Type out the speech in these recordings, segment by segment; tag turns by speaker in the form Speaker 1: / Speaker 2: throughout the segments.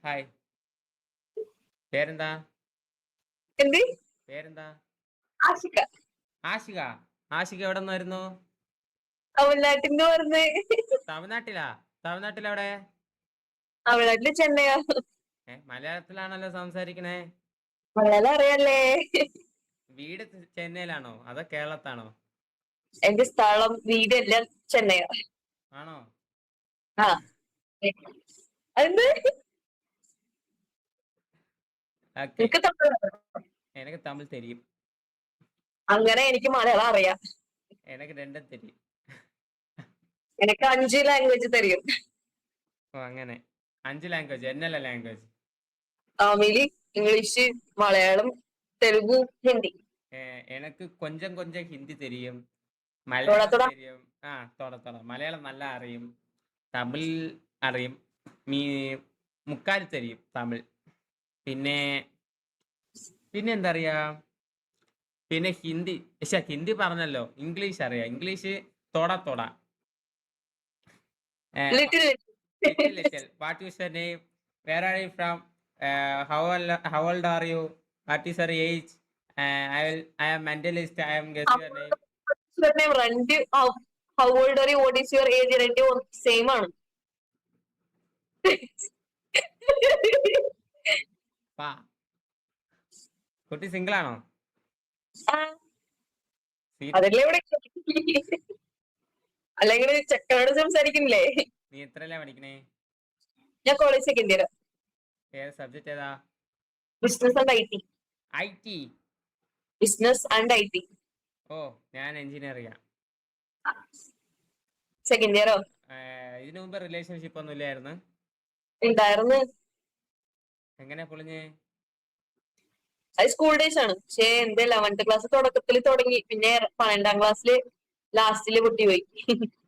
Speaker 1: Hi. പേരെന്താ?
Speaker 2: എന്ത്?
Speaker 1: പേരെന്താ?
Speaker 2: ആഷിക.
Speaker 1: ആഷിക. ആഷിക എവിടെ നിന്ന് വരുന്നു?
Speaker 2: തമിഴ്നാട്ടിന്ന് പറഞ്ഞ്.
Speaker 1: തമിഴ്നാട്ടിലാ? തമിഴ്നാട്ടിലെവിടെ?
Speaker 2: തമിഴ്നാട്ടില് ചെന്നൈയാ.
Speaker 1: മലയാളത്തിലാണല്ലോ സംസാരിക്കണേ.
Speaker 2: മലയാളം അറിയാല്ലേ?
Speaker 1: വീട് ചെന്നൈയിലാണോ അതോ കേരളത്താണോ?
Speaker 2: എന്റെ സ്ഥലം വീട് എല്ലാം ചെന്നൈയാ.
Speaker 1: ആണോ?
Speaker 2: ആ അതെന്ത്?
Speaker 1: ഓക്കെ.
Speaker 2: എനിക്ക് തമിഴ്
Speaker 1: എനിക്ക് തമിഴ് തെരിയും.
Speaker 2: അങ്ങനെ എനിക്ക് മലയാളം അറിയാം.
Speaker 1: എനിക്ക് രണ്ടും തെരിയും.
Speaker 2: എനിക്ക് 5 ലാംഗ്വേജ് തരും.
Speaker 1: ഓ അങ്ങനെ 5 ലാംഗ്വേജ് എന്നല്ല ലാംഗ്വേജ്?
Speaker 2: തമിഴ്, ഇംഗ്ലീഷ്, മലയാളം, തെലുഗു, ഹിന്ദി.
Speaker 1: எனக்கு கொஞ்சம் கொஞ்சம் ஹிந்தி தெரியும்,
Speaker 2: തോടാ
Speaker 1: മലയാളം
Speaker 2: തോടാ.
Speaker 1: தெரியும். തോട മലയാളം നല്ല അറിയും, തമിഴ് അറിയും, മുക്കാൽ தெரியும் തമിഴ്. പിന്നെ പിന്നെ എന്താ അറിയാ? പിന്നെ ഹിന്ദി. പക്ഷെ ഹിന്ദി പറഞ്ഞല്ലോ. ഇംഗ്ലീഷ് അറിയാം. ഇംഗ്ലീഷ് തോട.
Speaker 2: Little
Speaker 1: little little. What is your name? Where are you from? How old are you? What is your age? I am mentalist. I am guess your name.
Speaker 2: രണ്ട് how old are you, what is your age, രണ്ടും same ആണ്.
Speaker 1: പാ. കുട്ടി single ആണോ?
Speaker 2: അതല്ലേ ഇവിടെ. അല്ലെങ്കിൽ ചെക്കനോട് സംസാരിക്കുന്നില്ലേ?
Speaker 1: നീ എത്രയല്ലേ പഠിക്കണേ?
Speaker 2: ഞാൻ കോളേജ് സെക്കൻഡ് ഇയർ.
Speaker 1: ഏത് സബ്ജക്ട് ഏതാ?
Speaker 2: Business and IT.
Speaker 1: IT.
Speaker 2: Business and IT.
Speaker 1: ഓ, ഞാൻ എഞ്ചിനീയറിംഗ്.
Speaker 2: സെക്കൻഡ് ഇയറോ?
Speaker 1: ഇതിനു മുമ്പ് റിലേഷൻഷിപ്പ് ഒന്നും ഇല്ലായിരുന്നു?
Speaker 2: ഉണ്ടായിരുന്നു.
Speaker 1: എങ്ങനെ പൊളിഞ്ഞ്?
Speaker 2: അത് സ്കൂൾ ഡേയ്സ് ആണ്. പക്ഷെ എന്ത് 11th ക്ലാസ് തുടക്കത്തിൽ തുടങ്ങി, പിന്നെ 12ാം ക്ലാസ്സില് ലാസ്റ്റില് പൊട്ടി പോയി.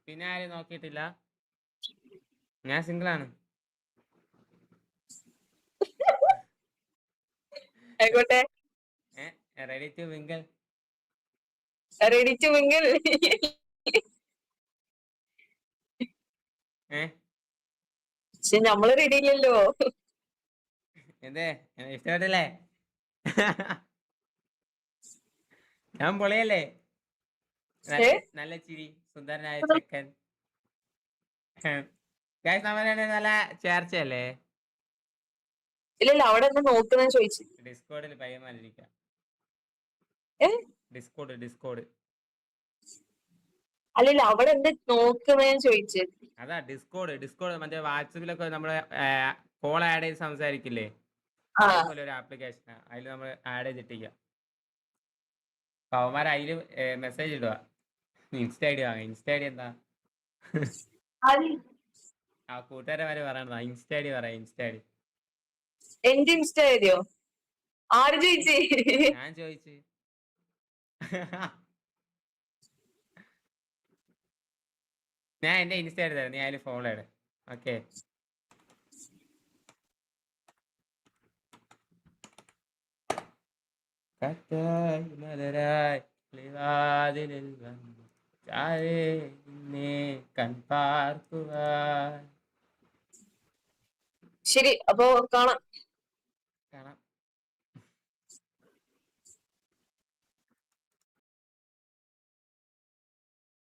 Speaker 1: പിന്നെ ആരും നോക്കിയിട്ടില്ല? ഞാൻ സിംഗിൾ ആണ്.
Speaker 2: ആയിക്കോട്ടെ.
Speaker 1: Ready to mingle.
Speaker 2: Ready to mingle. പക്ഷെ നമ്മള് റെഡി ഇല്ലല്ലോ.
Speaker 1: എന്തേ, ഇഷ്ടപ്പെട്ടില്ലേ? ഞാൻ പൊളിയല്ലേ? നല്ല ചിരി, സുന്ദരനായ ചെക്കൻ. നല്ല ചേർച്ചയല്ലേ?
Speaker 2: ഇല്ലല്ല, അവിടെ എന്താ നോക്കുന്ന ചോദിച്ചു.
Speaker 1: ഡിസ്കോഡിൽ പയ്യന്മാരിരിക്കാം. ഡിസ്കോഡ്.
Speaker 2: അല്ലല്ല, അവിടെ എന്താ നോക്കുന്നതെന്ന് ചോദിച്ചു.
Speaker 1: അതാ ഡിസ്കോഡ്. മറ്റേ വാട്സപ്പിലൊക്കെ നമ്മള് കോൾ ആഡ് ചെയ്ത് സംസാരിക്കില്ലേ? അതുപോലെ ഒരു ആപ്ലിക്കേഷനാ. അതിൽ നമ്മൾ ആഡ് ചെയ്തിട്ടിരിക്കുക. അവന്മാർ അതില് മെസ്സേജ് ഇടുക. ഇൻസ്റ്റ ഐഡി വാങ്ങ. ഇൻസ്റ്റ ഐഡി എന്താ? ആ കൂട്ടുകാരന്മാര് പറയണതാ. ഇൻസ്റ്റ ഐഡി പറയാം. Insta ID.
Speaker 2: എന്റെ ഇൻസ്റ്റ ഐഡിയോ ആര് ചോദിച്ചേ?
Speaker 1: ഞാൻ ചോദിച്ചു. ഞാൻ എന്റെ ഇൻസ്റ്റ ഐഡി തരാം, നീ അതിൽ ഫോളോ ഇട്. ഓക്കെ.
Speaker 2: ശരി, അപ്പൊ കാണാം.